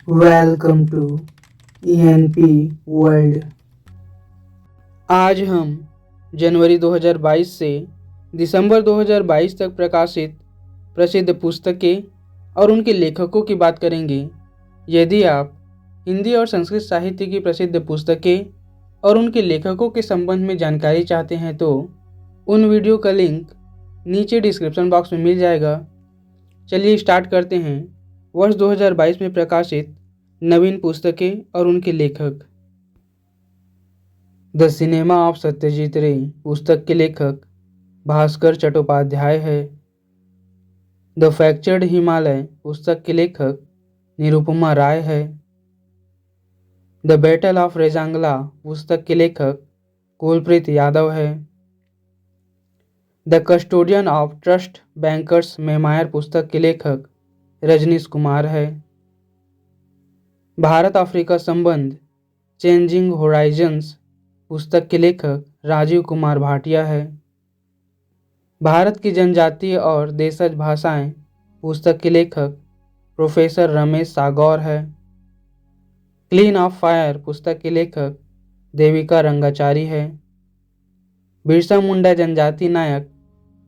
Welcome to ENP world. आज हम जनवरी 2022 से दिसंबर 2022 तक प्रकाशित प्रसिद्ध पुस्तकें और उनके लेखकों की बात करेंगे। यदि आप हिंदी और संस्कृत साहित्य की प्रसिद्ध पुस्तकें और उनके लेखकों के संबंध में जानकारी चाहते हैं तो उन वीडियो का लिंक नीचे डिस्क्रिप्शन बॉक्स में मिल जाएगा। चलिए स्टार्ट करते हैं वर्ष 2022 में प्रकाशित नवीन पुस्तकें और उनके लेखक। द सिनेमा ऑफ सत्यजीत रे पुस्तक के लेखक भास्कर चट्टोपाध्याय है। द फ्रैक्चर्ड हिमालय पुस्तक के लेखक निरुपमा राय है। द बैटल ऑफ रेजांगला पुस्तक के लेखक कुलप्रीत यादव है। The custodian of trust bankers memoir पुस्तक के लेखक रजनीश कुमार है। भारत अफ्रीका संबंध चेंजिंग होराइजन्स पुस्तक के लेखक राजीव कुमार भाटिया है। भारत की जनजातीय और देशज भाषाएं पुस्तक के लेखक प्रोफेसर रमेश सागौर है। क्लीन ऑफ फायर पुस्तक के लेखक देविका रंगाचारी है। बिरसा मुंडा जनजाति नायक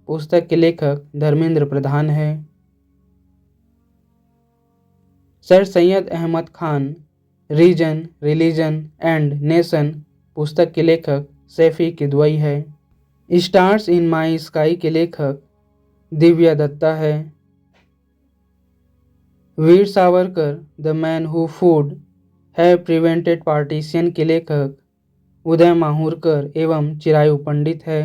पुस्तक के लेखक धर्मेंद्र प्रधान है। Sir Syed Ahmad Khan reason religion and nation पुस्तक के लेखक सैफी किदवई है। स्टार्स इन माई स्काई के लेखक दिव्या दत्ता है। Veer Savarkar the man who would have prevented partition के लेखक उदय माहुरकर एवं चिरायु पंडित है।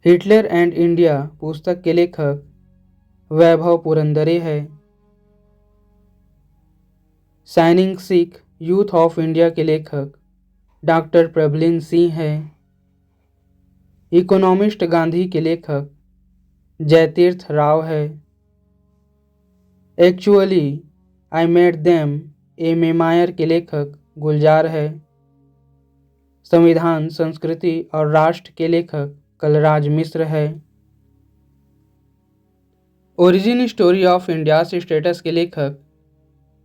हिटलर एंड इंडिया पुस्तक के लेखक वैभव पुरंदरे है। Shining Sikh youth of India के लेखक डॉक्टर प्रबलिन सिंह है। इकोनॉमिस्ट गांधी के लेखक जयतीर्थ राव है। Actually I made them A memoir के लेखक गुलजार है। संविधान संस्कृति और राष्ट्र के लेखक कलराज मिश्र है। Origin story of India status के लेखक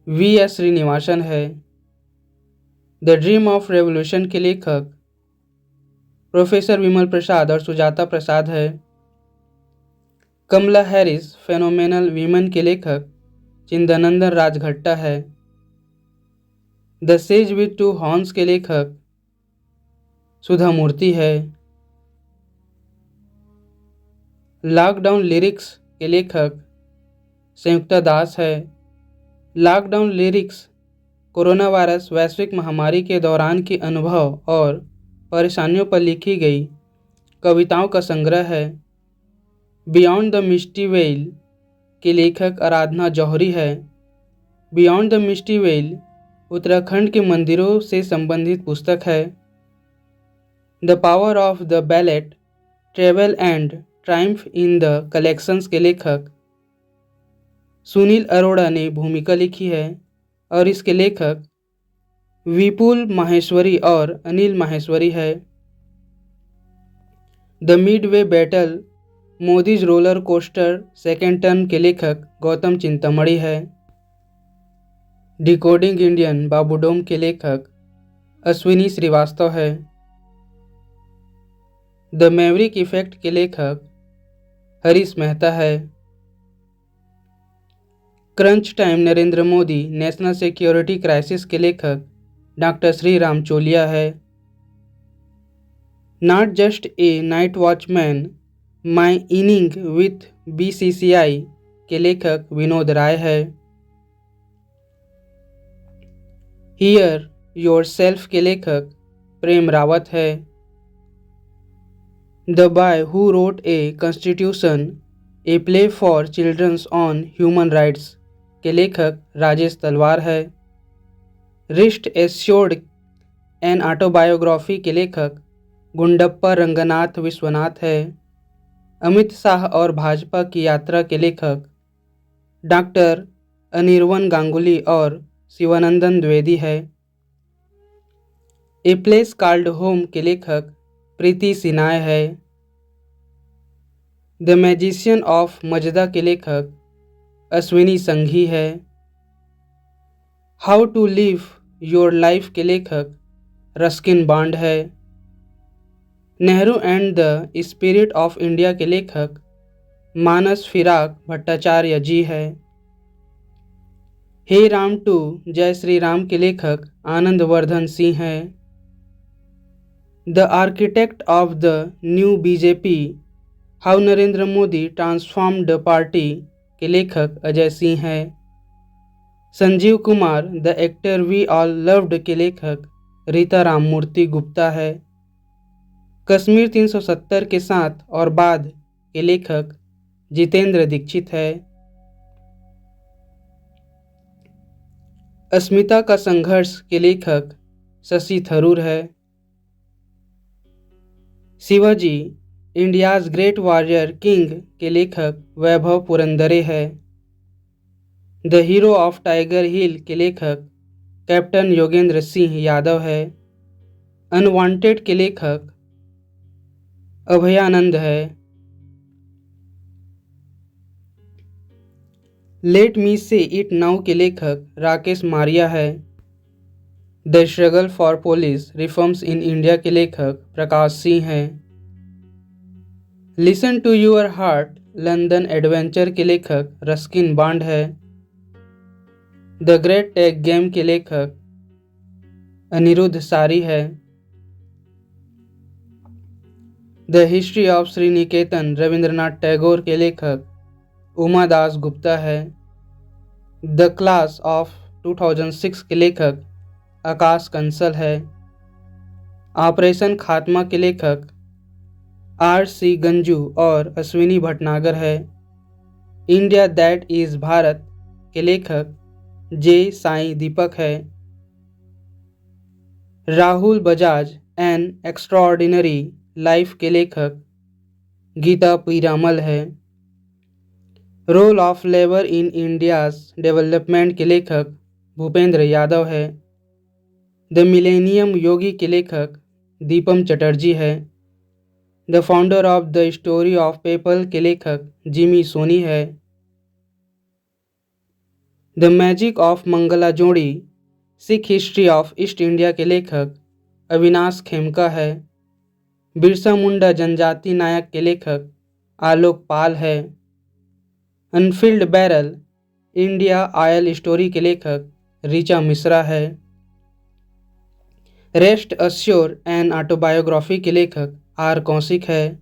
V.S. श्रीनिवासन है। द ड्रीम ऑफ रेवोल्यूशन के लेखक प्रोफेसर विमल प्रसाद और सुजाता प्रसाद है। कमला हैरिस फेनोमेनल वीमेन के लेखक चिंदानंदन राजघट्टा है। The sage with to horns के लेखक सुधा मूर्ति है। लॉकडाउन लिरिक्स के लेखक संयुक्ता दास है। लॉकडाउन लिरिक्स कोरोना वायरस वैश्विक महामारी के दौरान के अनुभव और परेशानियों पर लिखी गई कविताओं का संग्रह है। बियॉन्ड द मिस्टी वेल के लेखक आराधना जौहरी है। Beyond the misty veil Uttarakhand के मंदिरों से संबंधित पुस्तक है। The power of the ballot travel and triumph in the collections के लेखक सुनील अरोड़ा ने भूमिका लिखी है और इसके लेखक विपुल माहेश्वरी और अनिल माहेश्वरी है। The Midway battle Modi's roller coaster second turn के लेखक गौतम चिंतामणि है। डिकोडिंग इंडियन बाबूडोम के लेखक अश्विनी श्रीवास्तव है। द मैवरिक इफेक्ट के लेखक हरीश मेहता है। Crunch time Narendra Modi national security crisis के लेखक डॉक्टर श्री राम चोलिया है। Not just a night watchman my inning with BCCI के लेखक विनोद राय है। हियर योर सेल्फ के लेखक प्रेम रावत है। The boy who wrote a constitution a play for childrens on human rights के लेखक राजेश तलवार है। रिस्ट एश्योर्ड एन ऑटोबायोग्राफी के लेखक गुंडप्पा रंगनाथ विश्वनाथ है। अमित शाह और भाजपा की यात्रा के लेखक डॉक्टर अनिर्वन गांगुली और शिवानंदन द्विवेदी है। ए प्लेस कॉल्ड होम के लेखक प्रीति सिन्हा है। द मैजिशियन ऑफ मजदा के लेखक अश्विनी संघी है। How to live your life के लेखक रस्किन बॉन्ड है। Nehru and the spirit of India के लेखक मानस फिराक भट्टाचार्य जी है। हे राम टू जय श्री राम के लेखक आनंद वर्धन सिंह है। The architect of the new BJP how Narendra Modi transformed the party के लेखक अजय सिंह है। Sanjeev Kumar the actor we all loved के लेखक रीता राममूर्ति गुप्ता है। कश्मीर 370 के साथ और बाद के लेखक जितेंद्र दीक्षित है। अस्मिता का संघर्ष के लेखक शशि थरूर है। Shivaji India's great warrior king के लेखक वैभव पुरंदरे है। द हीरो ऑफ टाइगर हिल के लेखक कैप्टन योगेंद्र सिंह यादव है। अनवांटेड के लेखक अभयानंद है। लेट मी से इट नाउ के लेखक राकेश मारिया है। The struggle for police reforms in India के लेखक प्रकाश सिंह है। Listen to your heart London adventure के लेखक रस्किन बॉन्ड है। द ग्रेट टेक गेम के लेखक अनिरुद्ध सारी है। The history of Sriniketan Rabindranath Tagore के लेखक उमा दास गुप्ता है। द क्लास ऑफ 2006 के लेखक आकाश कंसल है। ऑपरेशन खात्मा के लेखक R.C. गंजू और अश्विनी भटनागर है। इंडिया दैट इज भारत के लेखक जे साई दीपक है। Rahul Bajaj an extraordinary life के लेखक गीता पीरामल है। Role of labour in India's development के लेखक भूपेंद्र यादव है। द मिलेनियम योगी के लेखक दीपम चटर्जी है। The founder of the story of PayPal के लेखक जिमी सोनी है। द मैजिक ऑफ मंगला जोड़ी Sikh history of east India के लेखक अविनाश खेमका है। बिरसा मुंडा जनजाति नायक के लेखक आलोक पाल है। Anfield barrel India oil story के लेखक ऋचा मिश्रा है। रेस्ट अस्योर एन ऑटोबायोग्राफी के लेखक आर कौशिक है।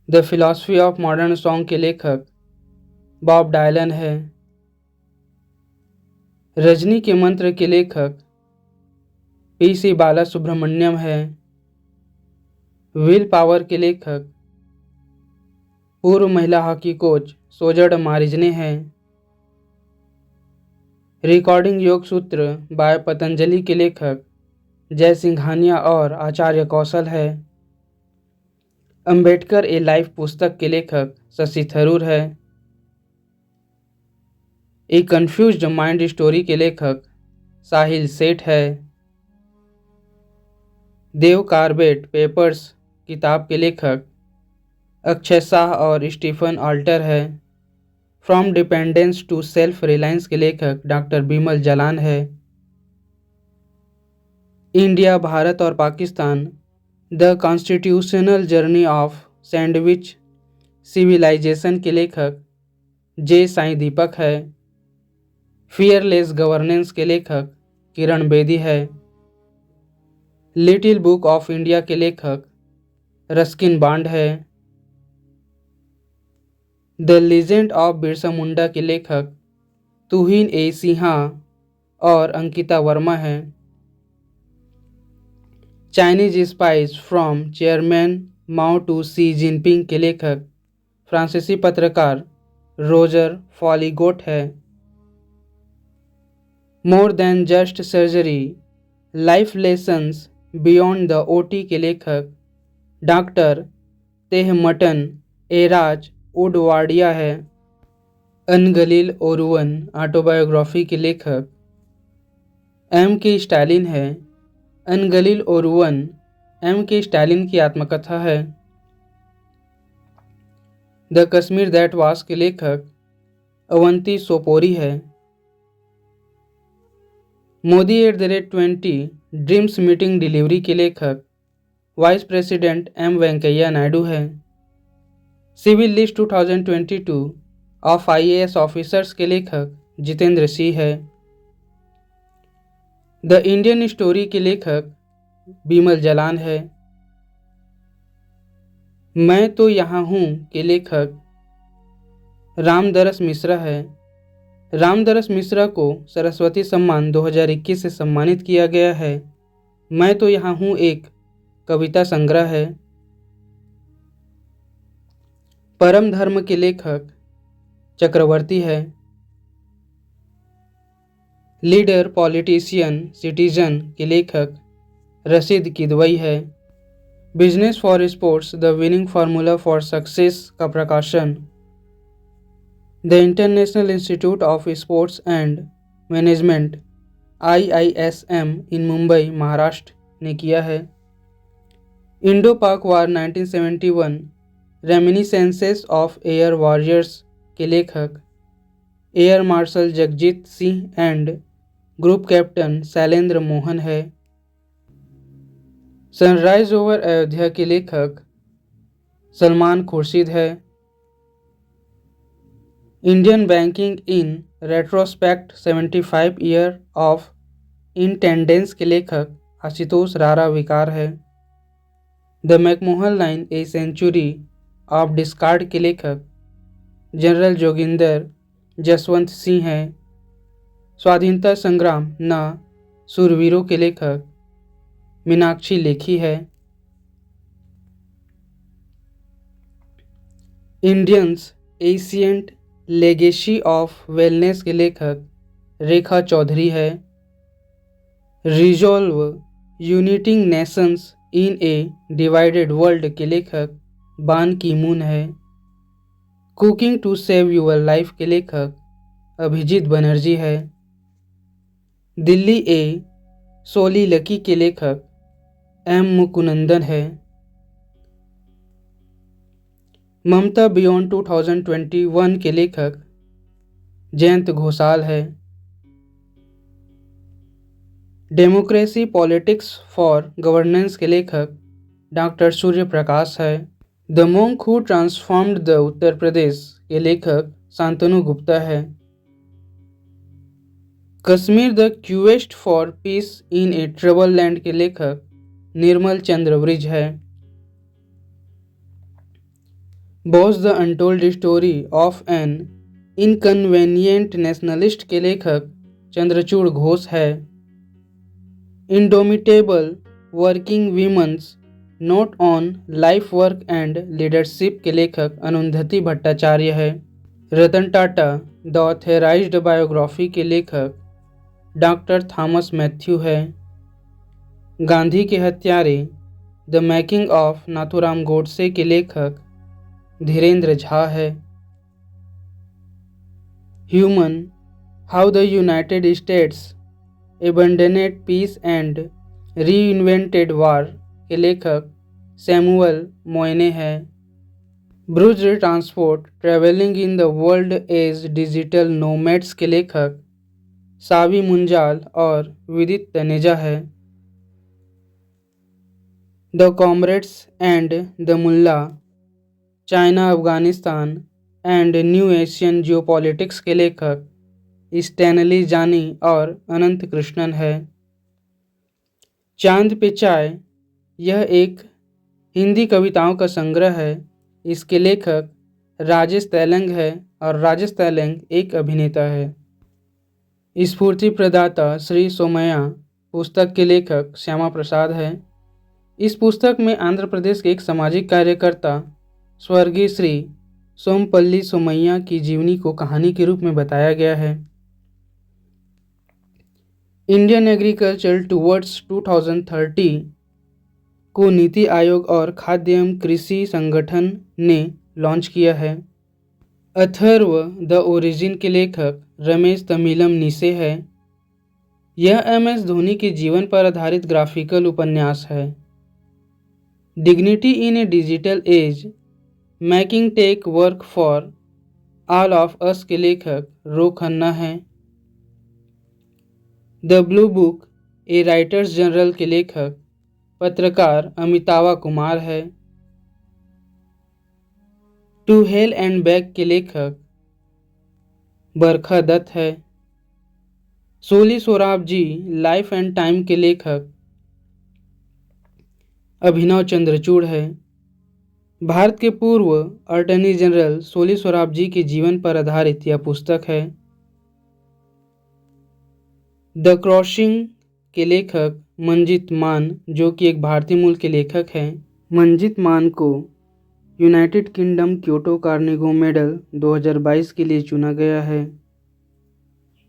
The philosophy of modern song के लेखक बॉब डायलन है। रजनी के मंत्र के लेखक PC बाला सुब्रमण्यम है। विल पावर के लेखक पूर्व महिला हॉकी कोच सोजड़ मारिजने हैं। रिकॉर्डिंग योग सूत्र बाय पतंजलि के लेखक जय सिंघानिया और आचार्य कौशल है। अंबेडकर ए लाइफ पुस्तक के लेखक शशि थरूर है। ए कंफ्यूज्ड माइंड स्टोरी के लेखक साहिल सेठ है। देव कार्बेट पेपर्स किताब के लेखक अक्षय शाह और स्टीफन ऑल्टर है। From dependence to self reliance के लेखक डॉक्टर बिमल जालान है। इंडिया भारत और Pakistan the constitutional journey of sandwich civilisation के लेखक जे साई दीपक है। फियरलेस गवर्नेंस के लेखक किरण बेदी है। लिटिल बुक ऑफ इंडिया के लेखक रस्किन बॉन्ड है। The legend of Birsa Munda के लेखक तुहिन ए सिन्हा और अंकिता वर्मा है। Chinese spice from chairman Mao to Xi Jinping के लेखक फ्रांसीसी पत्रकार रोजर फॉलीगोट है। More than just surgery life lessons beyond the OT के लेखक डॉक्टर तेहमटन एराज उडवाडिया है। अनगलील ओरुवन ऑटोबायोग्राफी के लेखक M.K. स्टालिन है। अनगलील ओरुवन M.K. स्टालिन की आत्मकथा है। द कश्मीर दैट वास के लेखक अवंती सोपोरी है। मोदी@20 ड्रीम्स मीटिंग डिलीवरी के लेखक vice president M Venkaiah Naidu है। Civil list 2022 of IAS officers के लेखक जितेंद्र सिंह है। द इंडियन स्टोरी के लेखक बिमल जालान है। मैं तो यहाँ हूँ के लेखक रामदरस मिश्रा है। रामदरस मिश्रा को सरस्वती सम्मान 2021 से सम्मानित किया गया है। मैं तो यहाँ हूँ एक कविता संग्रह है। परम धर्म के लेखक चक्रवर्ती है। लीडर पॉलिटिशियन सिटीजन के लेखक रशीद किदवई है। Business for sports the winning formula for success का प्रकाशन the international institute of sports and management IISM in Mumbai Maharashtra ने किया है। Indo Pak war 1971 reminiscences of air warriors के लेखक air marshal Jagjit Singh and group captain Shailendra Mohan है। सनराइज ओवर अयोध्या के लेखक सलमान खुर्शीद है। Indian banking in retrospect 75 year of independence के लेखक आशुतोष रारा विकार है। The McMahon line a century of discord के लेखक जनरल जोगिंदर जसवंत सिंह है। स्वाधीनता संग्राम न शूरवीरों के लेखक मीनाक्षी लेखी है। Indians ancient legacy of wellness के लेखक रेखा चौधरी है। Resolve uniting nations in a divided world के लेखक बान की मून है। Cooking to save your life के लेखक अभिजीत बनर्जी है। दिल्ली ए सोली लकी के लेखक M मुकुनंदन है। ममता बियॉन्ड 2021 के लेखक जयंत घोषाल है। डेमोक्रेसी पॉलिटिक्स फॉर गवर्नेंस के लेखक डॉक्टर सूर्य प्रकाश है। The monk who transformed the Uttar Pradesh के लेखक शांतनु गुप्ता है। Kashmir the quest for peace in a trouble land के लेखक निर्मल चंद्र ब्रिज है। Bose the untold story of an inconvenient nationalist के लेखक चंद्रचूड़ घोष है। Indomitable working women's note on life work and leadership के लेखक अरुंधति भट्टाचार्य है। Ratan Tata the authorised biography के लेखक डॉक्टर थॉमस मैथ्यू है। गांधी के हत्यारे the making of Nathuram Godse के लेखक धीरेन्द्र झा है। Humane how the united states abandoned peace and reinvented war के लेखक सैमुअल मोयने है। Bruise transport travelling in the world as digital nomads के लेखक सावी मुंजाल और विदित तनेजा है। The comrades and the mullah China Afghanistan and new Asian geopolitics के लेखक Stanley जानी और अनंत कृष्णन है। चांद पे चाय यह एक हिंदी कविताओं का संग्रह है। इसके लेखक राजेश तैलंग है और राजेश तैलंग एक अभिनेता है। स्फूर्ति प्रदाता श्री सोमैया पुस्तक के लेखक श्यामा प्रसाद है। इस पुस्तक में आंध्र प्रदेश के एक सामाजिक कार्यकर्ता स्वर्गीय श्री सोमपल्ली सोमैया की जीवनी को कहानी के रूप में बताया गया है। इंडियन एग्रीकल्चर टुवर्ड्स 2030 को नीति आयोग और खाद्य एवं कृषि संगठन ने लॉन्च किया है। अथर्व द ओरिजिन के लेखक रमेश तमिलम निसे है। यह MS धोनी के जीवन पर आधारित ग्राफिकल उपन्यास है। Dignity in a digital age making tech work for all of us के लेखक रो खन्ना हैं। The blue book a writer's journal के लेखक पत्रकार अमितावा कुमार है। टू हेल एंड बैक के लेखक बरखा दत्त है। Soli Sorabjee life and time के लेखक अभिनव चंद्रचूड़ है। भारत के पूर्व अटॉर्नी जनरल सोली सोराबजी के जीवन पर आधारित यह पुस्तक है। द क्रॉसिंग के लेखक मंजीत मान, जो कि एक भारतीय मूल के लेखक हैं। मंजीत मान को यूनाइटेड किंगडम क्योटो कार्नेगो मेडल 2022 के लिए चुना गया है।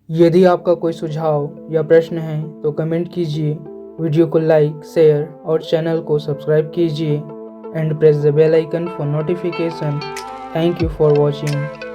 यदि आपका कोई सुझाव या प्रश्न है तो कमेंट कीजिए, वीडियो को लाइक, शेयर और चैनल को सब्सक्राइब कीजिए and press the bell icon for notification. Thank you for watching.